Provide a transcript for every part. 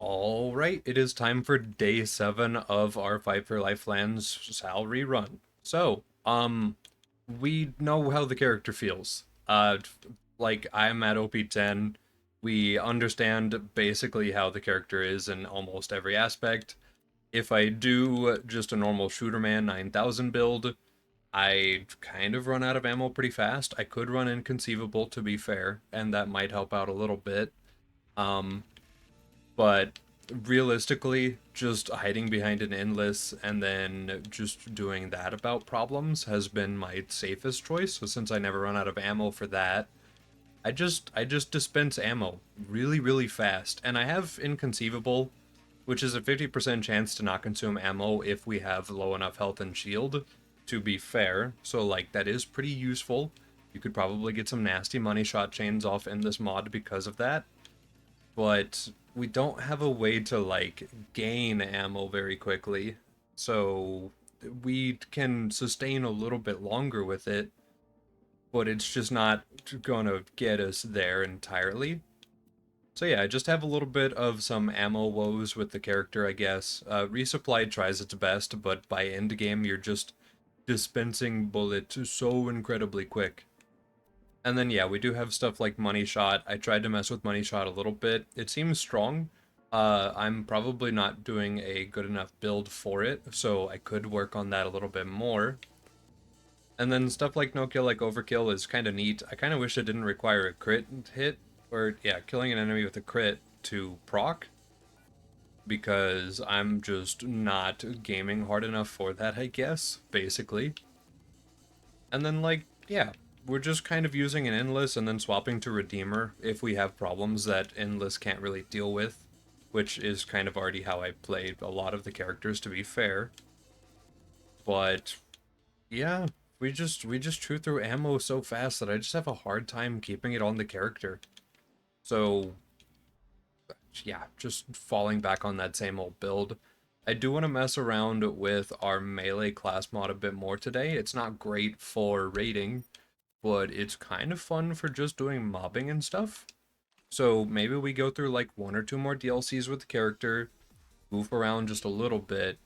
Alright, it is time for day 7 of our Fight for Lifeland's Sal rerun. So, we know how the character feels. Like, I'm at OP10. We understand basically how the character is in almost every aspect. If I do just a normal Shooterman 9000 build, I kind of run out of ammo pretty fast. I could run Inconceivable, to be fair, and that might help out a little bit. Um, but realistically, just hiding behind an endless and then just doing that about problems has been my safest choice. So since I never run out of ammo for that, I just dispense ammo really fast. And I have Inconceivable, which is a 50% chance to not consume ammo if we have low enough health and shield, to be fair. So like that is pretty useful. You could probably get some nasty money shot chains off in this mod because of that, but we don't have a way to like gain ammo very quickly. So we can sustain a little bit longer with it, but it's just not gonna get us there entirely. So yeah, I just have a little bit of some ammo woes with the character, I guess. Resupply tries its best, but by end game you're just dispensing bullets so incredibly quick. And then yeah, we do have stuff like Money Shot. I tried to mess with Money Shot a little bit. It seems strong. I'm probably not doing a good enough build for it, so I could work on that a little bit more. And then stuff like No Kill Like Overkill is kind of neat. I kind of wish it didn't require a crit hit, or yeah, killing an enemy with a crit to proc, because I'm just not gaming hard enough for that, I guess, basically. And then like, yeah, we're just kind of using an Endless and then swapping to Redeemer if we have problems that Endless can't really deal with, which is kind of already how I played a lot of the characters, to be fair. But yeah, we just chew through ammo so fast that I just have a hard time keeping it on the character. So yeah, just falling back on that same old build. I do want to mess around with our melee class mod a bit more today. It's not great for raiding, but it's kind of fun for just doing mobbing and stuff. So maybe we go through like one or two more DLCs with the character, goof around just a little bit,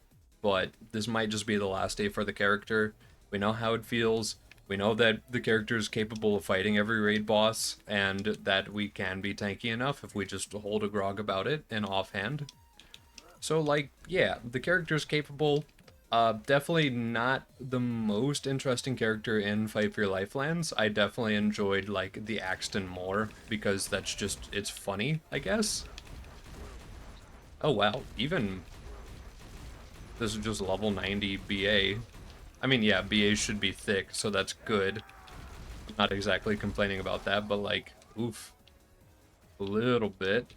but this might just be the last day for the character. We know how it feels. We know that the character is capable of fighting every raid boss, and that we can be tanky enough if we just hold a grog about it in offhand. So, like, yeah, the character's capable. Definitely not the most interesting character in Fight for Your Lifelands. I definitely enjoyed, like, the Axton more, because that's just, it's funny, I guess. Oh, wow, even, this is just level 90 BA. I mean, yeah, BA should be thick, so that's good. I'm not exactly complaining about that, but, like, oof, a little bit.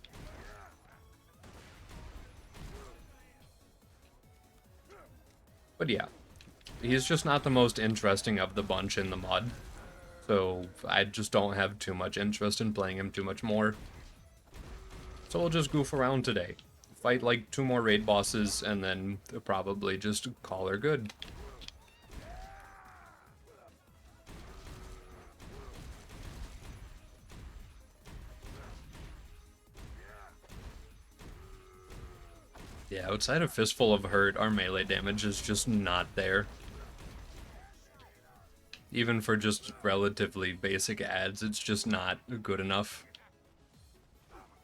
But yeah, he's just not the most interesting of the bunch in the mod. So I just don't have too much interest in playing him too much more. So we'll just goof around today. Fight like two more raid bosses and then probably just call her good. Yeah, outside of Fistful of Hurt, our melee damage is just not there. Even for just relatively basic ads, it's just not good enough.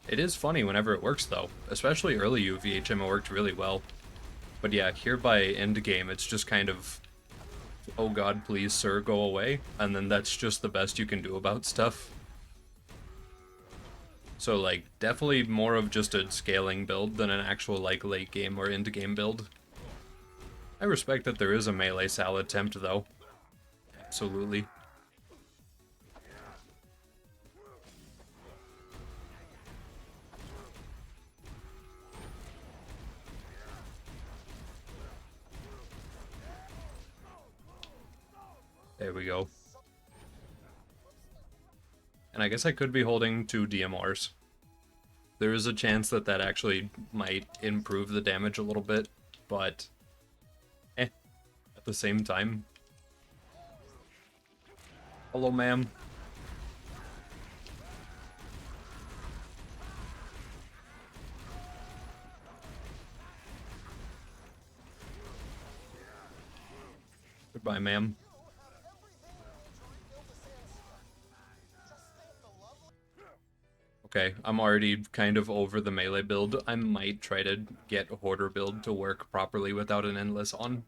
It is funny whenever it works though, especially early UVHM it worked really well. But yeah, here by end game, it's just kind of, oh god, please, sir, go away. And then that's just the best you can do about stuff. So, like, definitely more of just a scaling build than an actual, like, late game or end game build. I respect that there is a melee Sal attempt, though. Absolutely. There we go. And I guess I could be holding two DMRs. There is a chance that that actually might improve the damage a little bit, but at the same time. Hello, ma'am. Bye, ma'am. Okay, I'm already kind of over the melee build. I might try to get a Hoarder build to work properly without an Endless on.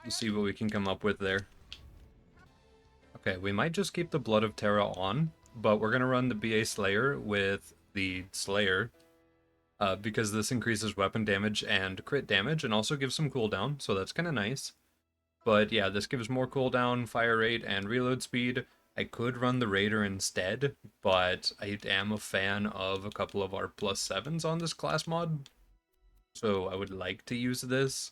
We'll see what we can come up with there. Okay, we might just keep the Blood of Terra on, but we're going to run the BA Slayer with the Slayer, because this increases weapon damage and crit damage, and also gives some cooldown, so that's kind of nice. But yeah, this gives more cooldown, fire rate, and reload speed. I could run the Raider instead, but I am a fan of a couple of our +7s on this class mod, so I would like to use this.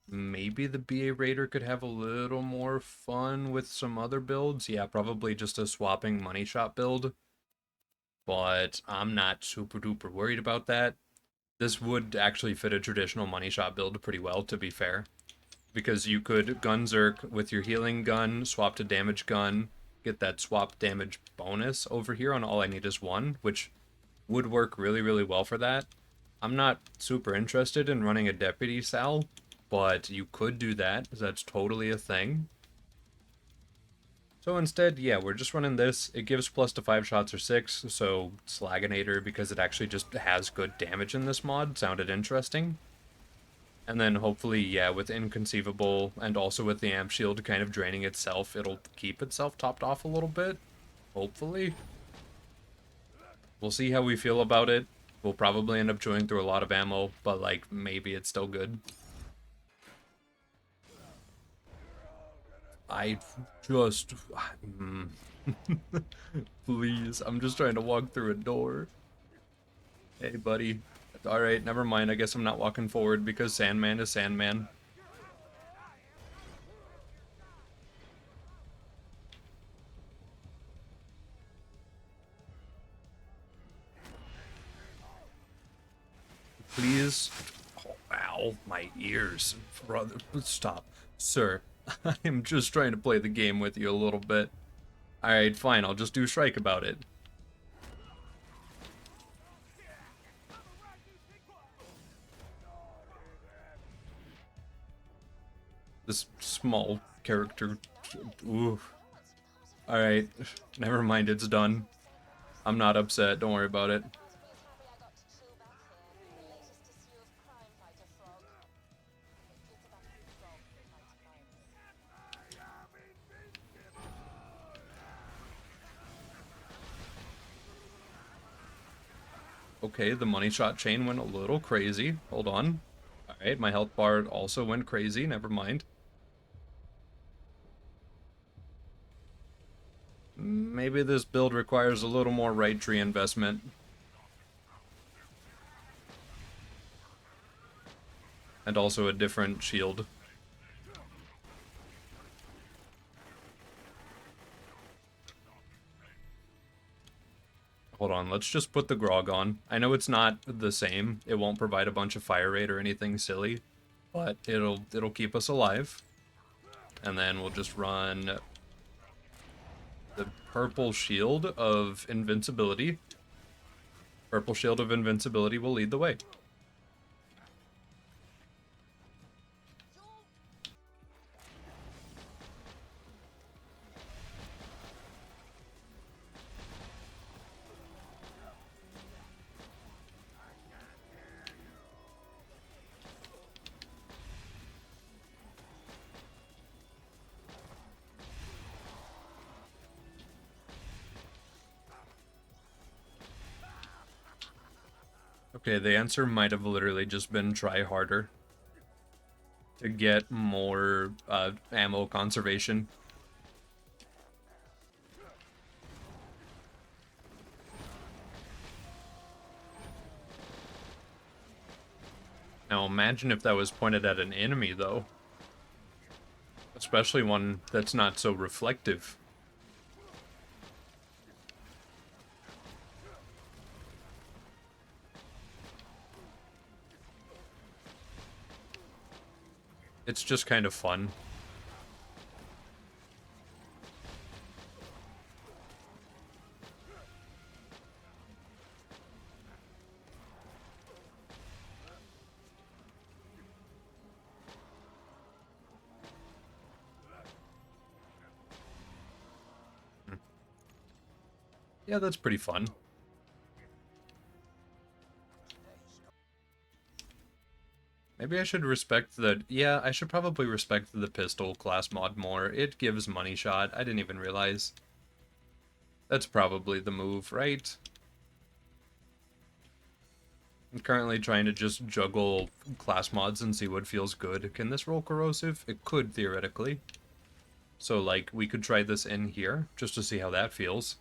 Maybe the BA Raider could have a little more fun with some other builds. Yeah, probably just a swapping money shot build, but I'm not super duper worried about that. This would actually fit a traditional money shot build pretty well, to be fair, because you could gun Zerk with your healing gun, swap to damage gun, get that swap damage bonus over here on all I need is one, which would work really, really well for that. I'm not super interested in running a Deputy Sal, but you could do that, that's totally a thing. So instead, yeah, we're just running this. It gives plus to 5 shots or 6, so Slaginator, because it actually just has good damage in this mod, sounded interesting. And then hopefully, yeah, with Inconceivable and also with the Amp Shield kind of draining itself, it'll keep itself topped off a little bit. Hopefully. We'll see how we feel about it. We'll probably end up chewing through a lot of ammo, but like, maybe it's still good. I just... Please, I'm just trying to walk through a door. Hey, buddy. Alright, never mind. I guess I'm not walking forward because Sandman is Sandman. Please. Oh, ow, my ears. Brother, stop. Sir, I am just trying to play the game with you a little bit. Alright, fine, I'll just do strike about it. This small character. Ooh. Alright, never mind, it's done. I'm not upset, don't worry about it. Okay, the money shot chain went a little crazy. Hold on. Alright, my health bar also went crazy, never mind. Maybe this build requires a little more right tree investment. And also a different shield. Hold on, let's just put the Grog on. I know it's not the same. It won't provide a bunch of fire rate or anything silly, but it'll keep us alive. And then we'll just run the purple shield of invincibility. Purple shield of invincibility will lead the way. Okay, the answer might have literally just been try harder to get more ammo conservation. Now imagine if that was pointed at an enemy, though. Especially one that's not so reflective. It's just kind of fun. Yeah, that's pretty fun. Maybe I should respect the... Yeah, I should probably respect the pistol class mod more. It gives money shot. I didn't even realize. That's probably the move, right? I'm currently trying to just juggle class mods and see what feels good. Can this roll corrosive? It could, theoretically. So, like, we could try this in here, just to see how that feels.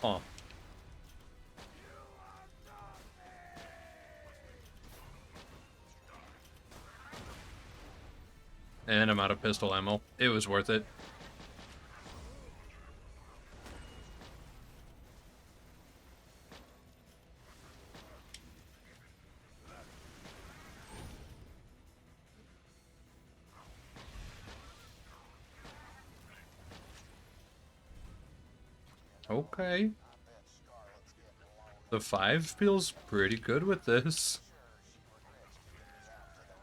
Huh. And I'm out of pistol ammo. It was worth it. Okay. The 5 feels pretty good with this.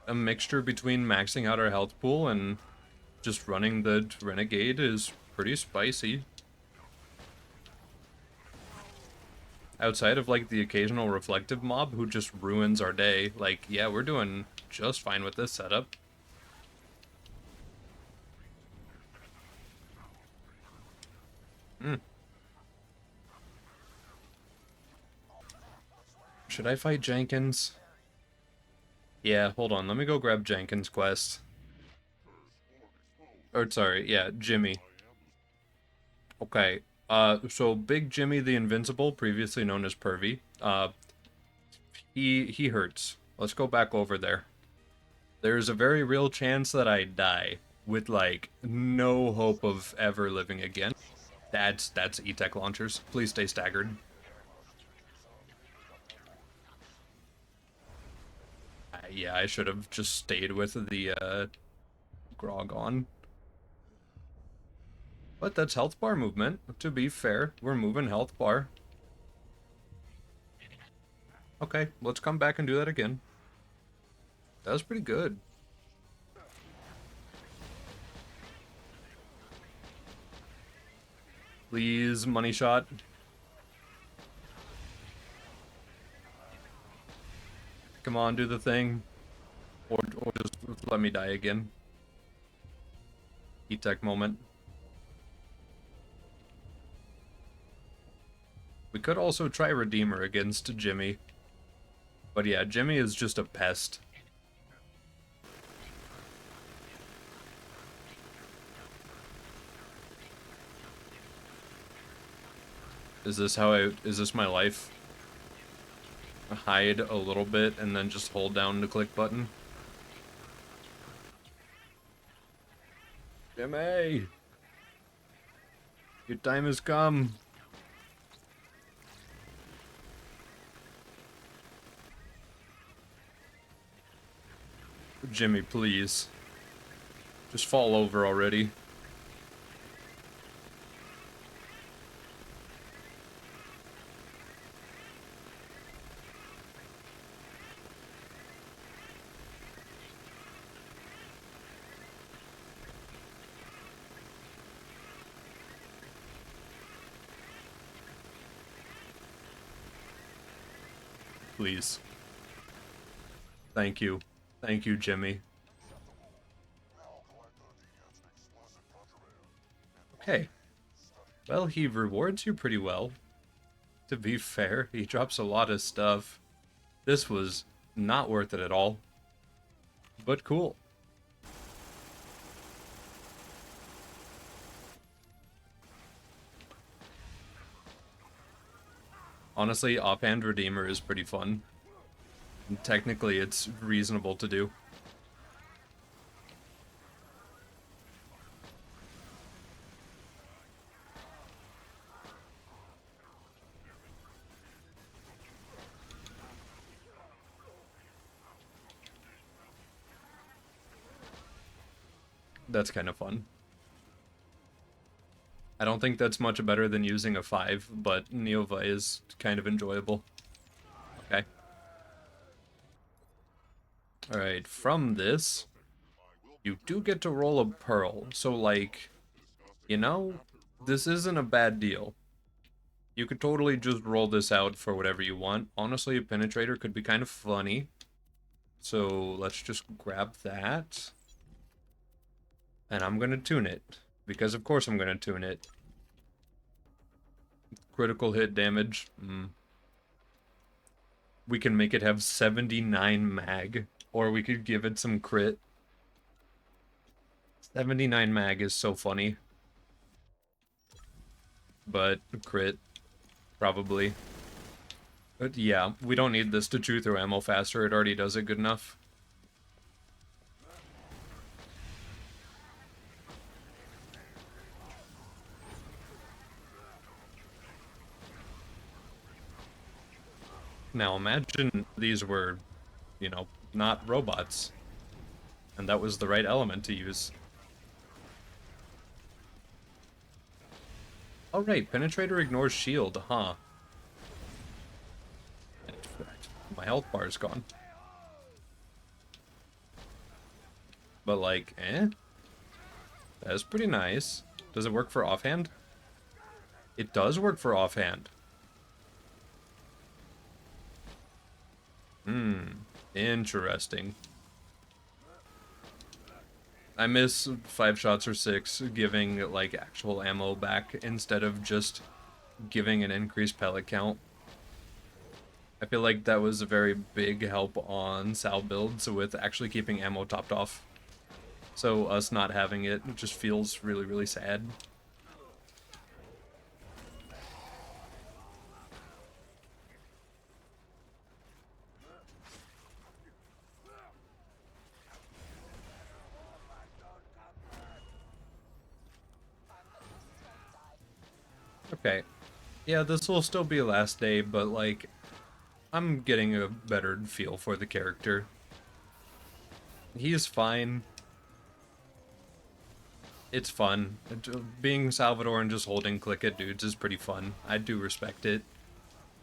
A mixture between maxing out our health pool and just running the Renegade is pretty spicy. Outside of, like, the occasional reflective mob who just ruins our day, like, yeah, we're doing just fine with this setup. Should I fight Jenkins? Yeah, hold on, let me go grab Jenkins' quest. Or, sorry, yeah, Jimmy. Okay, so Big Jimmy the Invincible, previously known as Pervy, he hurts. Let's go back over there. There's a very real chance that I die, with, like, no hope of ever living again. That's E-Tech launchers. Please stay staggered. Yeah, I should have just stayed with the, grog on. But that's health bar movement. To be fair, we're moving health bar. Okay, let's come back and do that again. That was pretty good. Please, money shot. Come on, do the thing. Or just let me die again. E-Tech moment. We could also try Redeemer against Jimmy. But yeah, Jimmy is just a pest. Is this my life? Hide a little bit and then just hold down the click button? Jimmy! Your time has come. Jimmy, please. Just fall over already. Please. Thank you. Thank you, Jimmy. Okay. Well, he rewards you pretty well. To be fair, he drops a lot of stuff. This was not worth it at all. But cool. Honestly, offhand Redeemer is pretty fun. And technically, it's reasonable to do. That's kind of fun. I don't think that's much better than using a 5, but Neova is kind of enjoyable. Okay. Alright, from this, you do get to roll a pearl. So, like, you know, this isn't a bad deal. You could totally just roll this out for whatever you want. Honestly, a penetrator could be kind of funny. So let's just grab that. And I'm gonna tune it. Because of course I'm gonna tune it. Critical hit damage. We can make it have 79 mag. Or we could give it some crit. 79 mag is so funny. But crit, probably. But yeah, we don't need this to chew through ammo faster. It already does it good enough. Now imagine these were, you know, not robots. And that was the right element to use. Oh right, Penetrator ignores shield, huh? My health bar is gone. But like, that's pretty nice. Does it work for offhand? It does work for offhand. Interesting. I miss 5 shots or 6 giving, like, actual ammo back instead of just giving an increased pellet count. I feel like that was a very big help on Sal builds with actually keeping ammo topped off. So us not having it just feels really, really sad. Okay. Yeah, this will still be last day, but like, I'm getting a better feel for the character. He's fine. It's fun. Being Salvador and just holding click at dudes is pretty fun. I do respect it.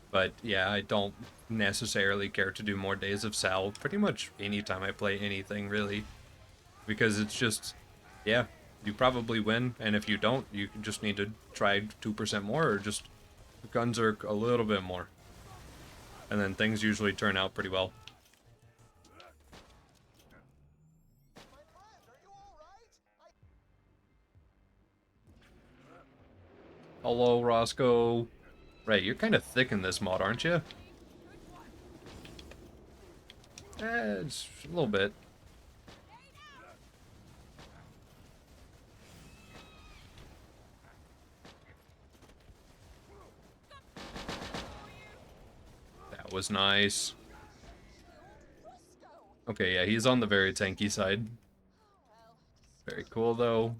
But yeah, I don't necessarily care to do more days of Sal pretty much anytime I play anything, really. Because it's just, yeah, you probably win, and if you don't, you just need to try 2% more, or just Gunzerk a little bit more. And then things usually turn out pretty well. Hello, Roscoe. Right, you're kind of thick in this mod, aren't you? It's a little bit. That was nice. Okay, yeah, he's on the very tanky side. Very cool, though.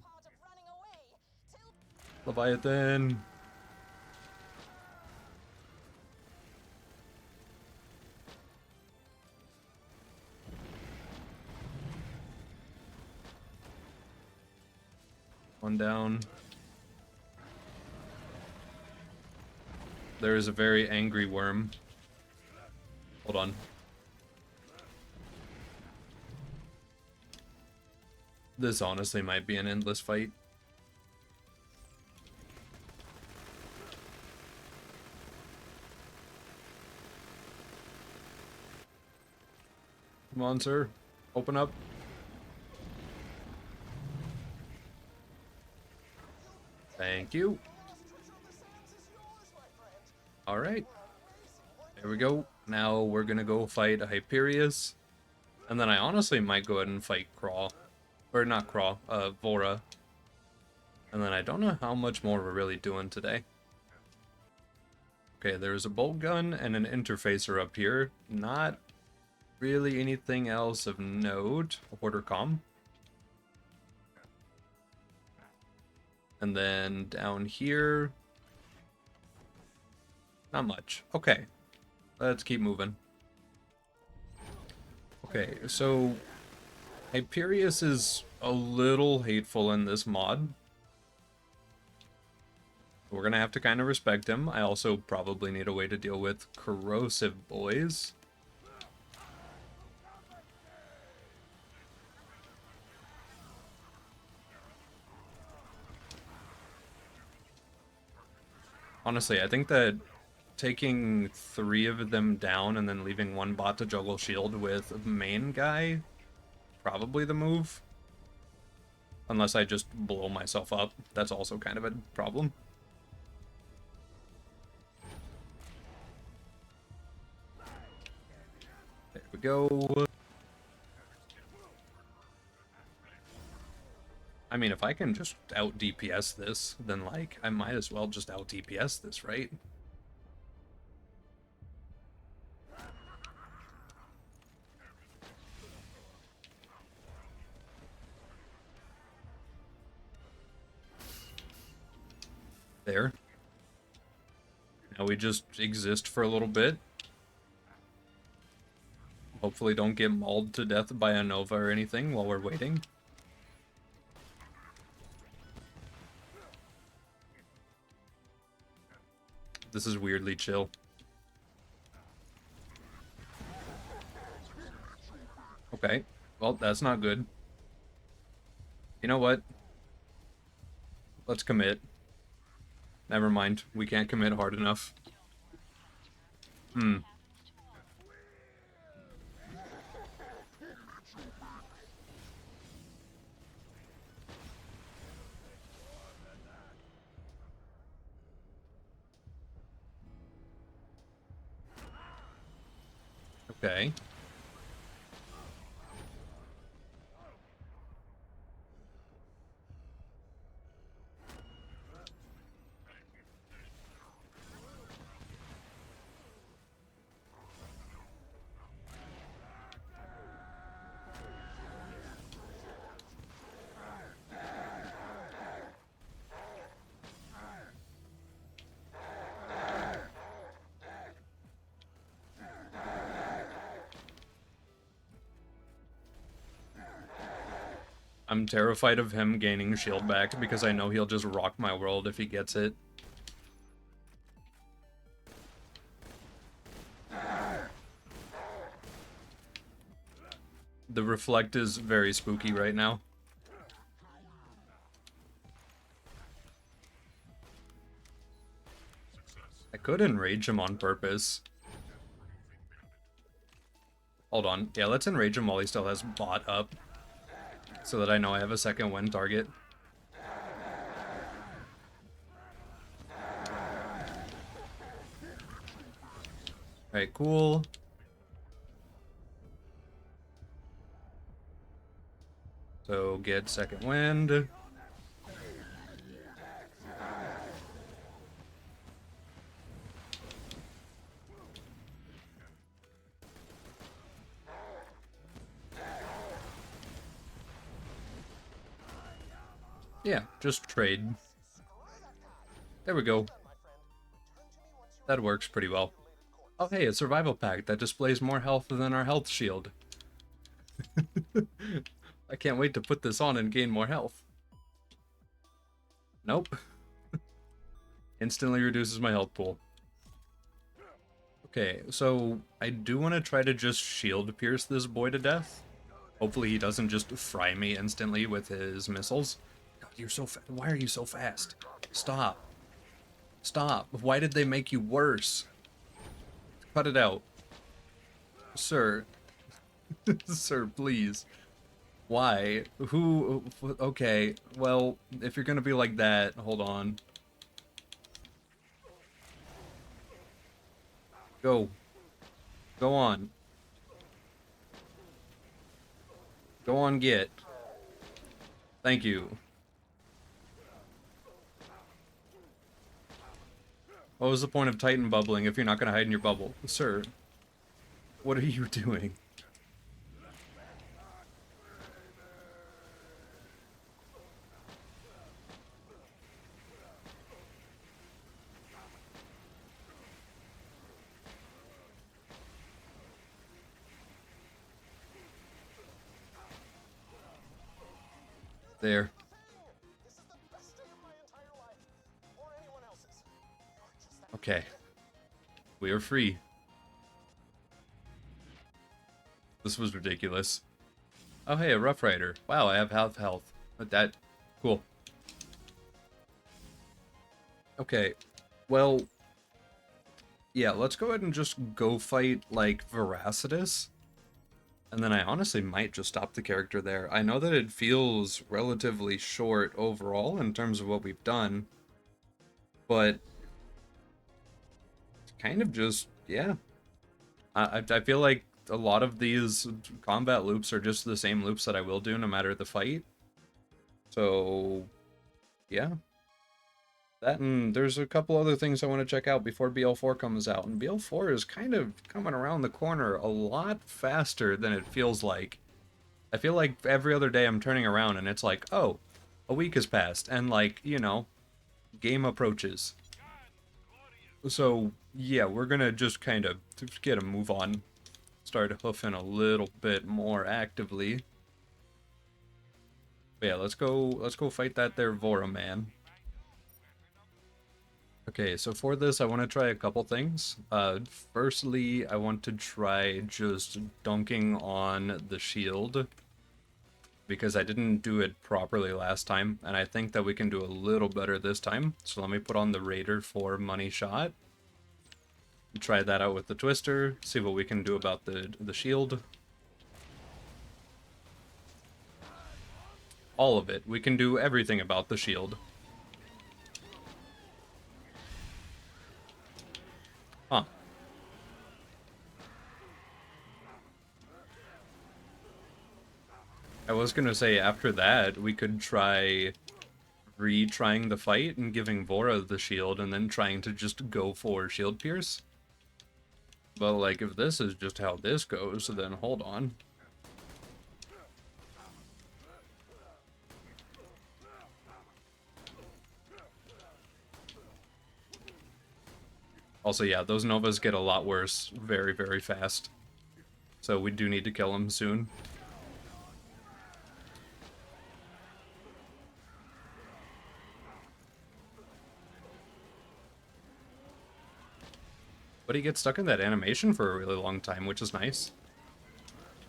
Leviathan. One down. There is a very angry worm. Hold on. This honestly might be an endless fight. Come on, sir. Open up. Thank you. Alright. There we go. Now we're gonna go fight Hyperius. And then I honestly might go ahead and fight Craw. Or not Craw, Vora. And then I don't know how much more we're really doing today. Okay, there's a bolt gun and an interfacer up here. Not really anything else of note. A quarter comm. And then down here, not much. Okay, let's keep moving. Okay, so Hyperius is a little hateful in this mod. We're gonna have to kind of respect him. I also probably need a way to deal with corrosive boys. Honestly, I think that taking 3 of them down and then leaving 1 bot to juggle shield with main guy, probably the move. Unless I just blow myself up. That's also kind of a problem. There we go. I mean, if I can just out DPS this, then like, I might as well just out DPS this, right? There. Now we just exist for a little bit. Hopefully don't get mauled to death by a Nova or anything while we're waiting. This is weirdly chill. Okay, well, that's not good. You know what? Let's commit. Never mind, we can't commit hard enough. Okay. I'm terrified of him gaining shield back because I know he'll just rock my world if he gets it. The reflect is very spooky right now. I could enrage him on purpose. Hold on. Yeah, let's enrage him while he still has bot up. So that I know I have a second win target. Alright, cool. So get second wind. Yeah, just trade. There we go. That works pretty well. Oh hey, a survival pack that displays more health than our health shield. I can't wait to put this on and gain more health. Nope. Instantly reduces my health pool. Okay, so I do want to try to just shield pierce this boy to death. Hopefully he doesn't just fry me instantly with his missiles. God, you're so fast. Why are you so fast? Stop. Stop. Why did they make you worse? Cut it out. Sir. Sir, please. Why? Who? Okay, well, if you're gonna be like that, hold on. Go. Go on. Go on, get. Thank you. What was the point of Titan bubbling if you're not gonna hide in your bubble? Sir, what are you doing? There. Okay. We are free. This was ridiculous. Oh hey, a Rough Rider. Wow, I have half health. But that... Cool. Okay. Well... Yeah, let's go ahead and just go fight, like, Veracitus. And then I honestly might just stop the character there. I know that it feels relatively short overall in terms of what we've done. But... kind of just... yeah. I feel like a lot of these combat loops are just the same loops that I will do no matter the fight. So, yeah. That and there's a couple other things I want to check out before BL4 comes out. And BL4 is kind of coming around the corner a lot faster than it feels like. I feel like every other day I'm turning around and it's like, oh, a week has passed. And like, you know, game approaches. So, yeah, we're gonna just kind of get a move on. Start hoofing a little bit more actively. But yeah, let's go fight that there Vora man. Okay, so for this I want to try a couple things. Firstly, I want to try just dunking on the shield because I didn't do it properly last time, and I think that we can do a little better this time. So let me put on the Raider for money shot. Try that out with the Twister, see what we can do about the shield. All of it. We can do everything about the shield. Huh. I was gonna say after that we could try retrying the fight and giving Vora the shield and then trying to just go for shield pierce. But like if this is just how this goes, then hold on. Also, yeah, those Novas get a lot worse very, very fast. So we do need to kill them soon. But he gets stuck in that animation for a really long time, which is nice.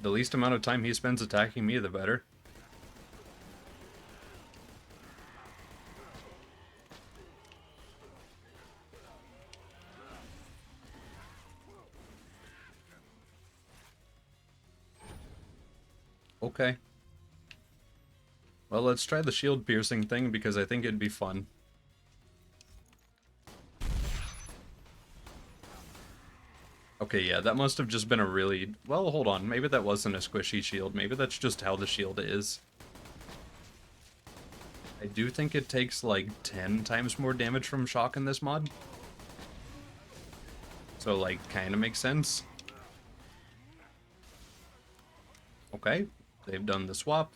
The least amount of time he spends attacking me, the better. Okay. Well, let's try the shield piercing thing because I think it'd be fun. Okay, yeah, that must have just been a really... Well, hold on. Maybe that wasn't a squishy shield. Maybe that's just how the shield is. I do think it takes like 10 times more damage from shock in this mod. So, like, kind of makes sense. Okay, they've done the swap.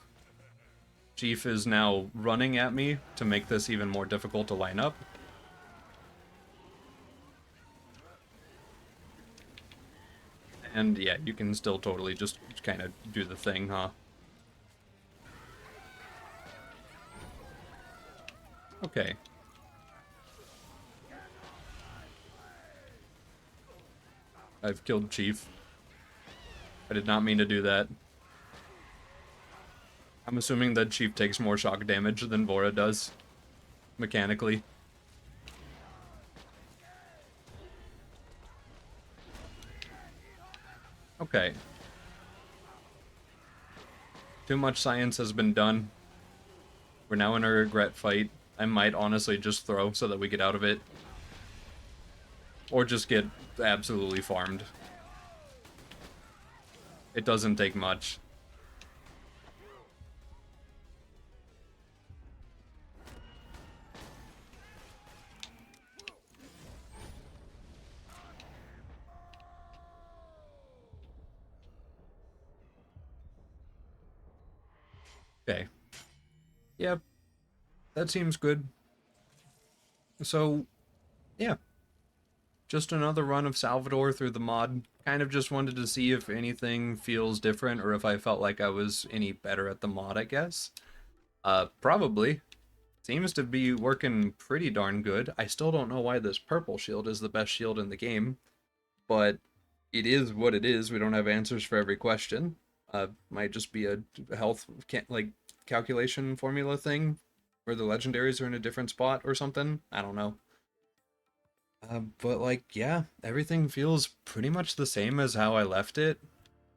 Chief is now running at me to make this even more difficult to line up. And yeah, you can still totally just kind of do the thing, huh? Okay. I've killed Chief. I did not mean to do that. I'm assuming that Chief takes more shock damage than Vora does, mechanically. Okay. Too much science has been done. We're now in a regret fight. I might honestly just throw so that we get out of it. Or just get absolutely farmed. It doesn't take much. Okay. Yep, that seems good. So, yeah, just another run of Salvador through the mod. Kind of just wanted to see if anything feels different or if I felt like I was any better at the mod, I guess. Probably. Seems to be working pretty darn good. I still don't know why this purple shield is the best shield in the game, but it is what it is. We don't have answers for every question. Might just be a health like calculation formula thing where the legendaries are in a different spot or something. I don't know. But like, yeah, everything feels pretty much the same as how I left it.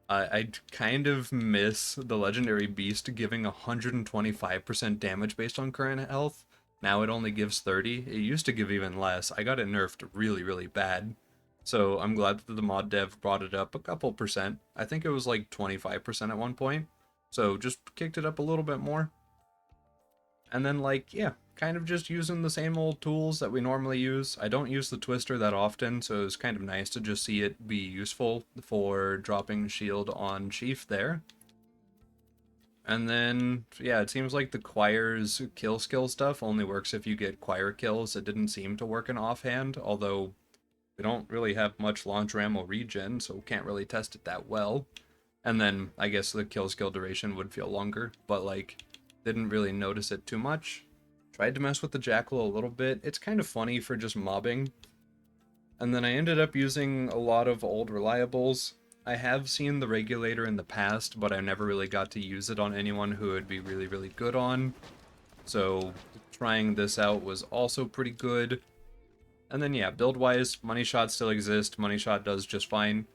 I kind of miss the legendary beast giving 125% damage based on current health. Now it only gives 30. It used to give even less. I got it nerfed really, really bad. So I'm glad that the mod dev brought it up a couple percent. I think it was like 25% at one point. So just kicked it up a little bit more. And then, like, yeah, kind of just using the same old tools that we normally use. I don't use the twister that often, so it's kind of nice to just see it be useful for dropping shield on Chief there. And then, yeah, it seems like the Choir's kill skill stuff only works if you get Choir kills. It didn't seem to work in offhand, although we don't really have much launcher ammo regen, so can't really test it that well. And then I guess the kill skill duration would feel longer, but like didn't really notice it too much. Tried to mess with the Jackal a little bit. It's kind of funny for just mobbing. And then I ended up using a lot of old reliables. I have seen the regulator in the past, but I never really got to use it on anyone who would be really, really good on. So trying this out was also pretty good. And then yeah, build-wise, Money Shot still exists. Money Shot does just fine.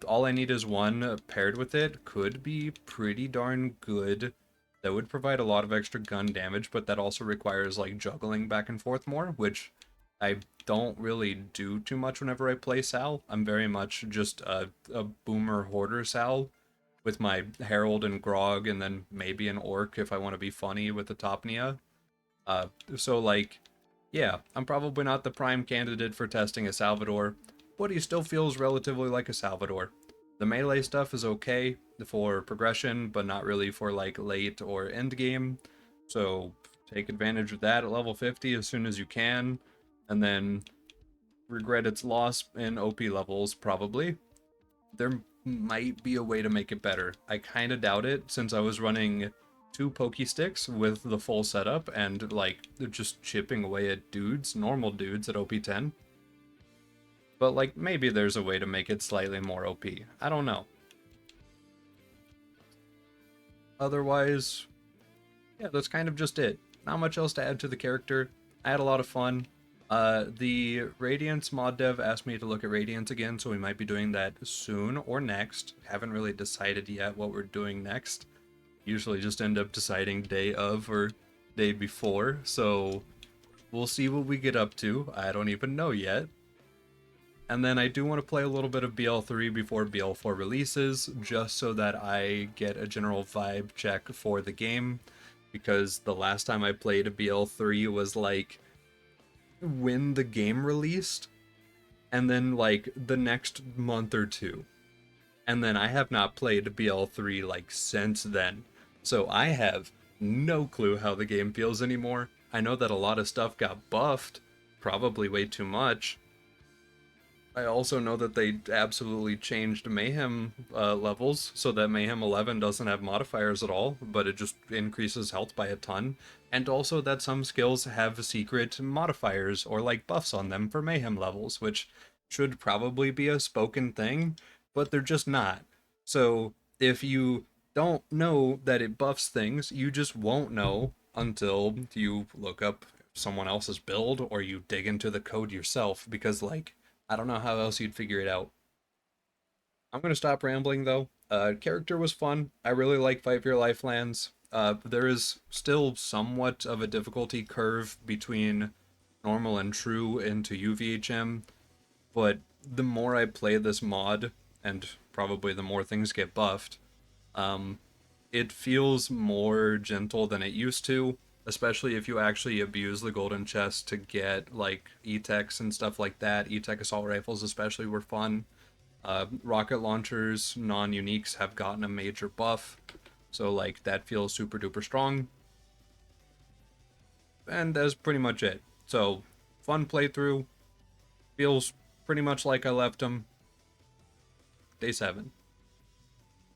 All I need is one paired with it. Could be pretty darn good. That would provide a lot of extra gun damage, but that also requires like juggling back and forth more, which I don't really do too much whenever I play Sal. I'm very much just a boomer hoarder Sal with my Herald and Grog and then maybe an Orc if I want to be funny with the Topnia. So like, yeah, I'm probably not the prime candidate for testing a Salvador, but he still feels relatively like a Salvador. The melee stuff is okay for progression, but not really for like late or end game. So take advantage of that at level 50 as soon as you can, and then regret its loss in OP levels probably. There might be a way to make it better. I kind of doubt it since I was running two pokey sticks with the full setup and like just chipping away at dudes, normal dudes at OP 10. But like maybe there's a way to make it slightly more OP. I don't know. Otherwise, yeah, that's kind of just it. Not much else to add to the character. I had a lot of fun. The Radiance mod dev asked me to look at Radiance again, so we might be doing that soon or next. Haven't really decided yet what we're doing next. Usually just end up deciding day of or day before, so we'll see what we get up to. I don't even know yet. And then I do want to play a little bit of BL3 before BL4 releases, just so that I get a general vibe check for the game, because the last time I played a BL3 was like when the game released, and then like the next month or two. And then I have not played BL3 like since then. So I have no clue how the game feels anymore. I know that a lot of stuff got buffed, probably way too much. I also know that they absolutely changed Mayhem levels so that Mayhem 11 doesn't have modifiers at all, but it just increases health by a ton. And also that some skills have secret modifiers or like buffs on them for Mayhem levels, which should probably be a spoken thing, but they're just not. So if you don't know that it buffs things, you just won't know until you look up someone else's build or you dig into the code yourself, because like I don't know how else you'd figure it out. I'm gonna stop rambling though. Character was fun. I really like Fight for Your Life Lands. There is still somewhat of a difficulty curve between normal and true into UVHM, but the more I play this mod, and probably the more things get buffed, um, it feels more gentle than it used to, especially if you actually abuse the golden chest to get like E-techs and stuff like that. E-tech assault rifles especially were fun. Rocket launchers, non-uniques have gotten a major buff. So like that feels super duper strong. And that's pretty much it. So fun playthrough. Feels pretty much like I left him. Day 7.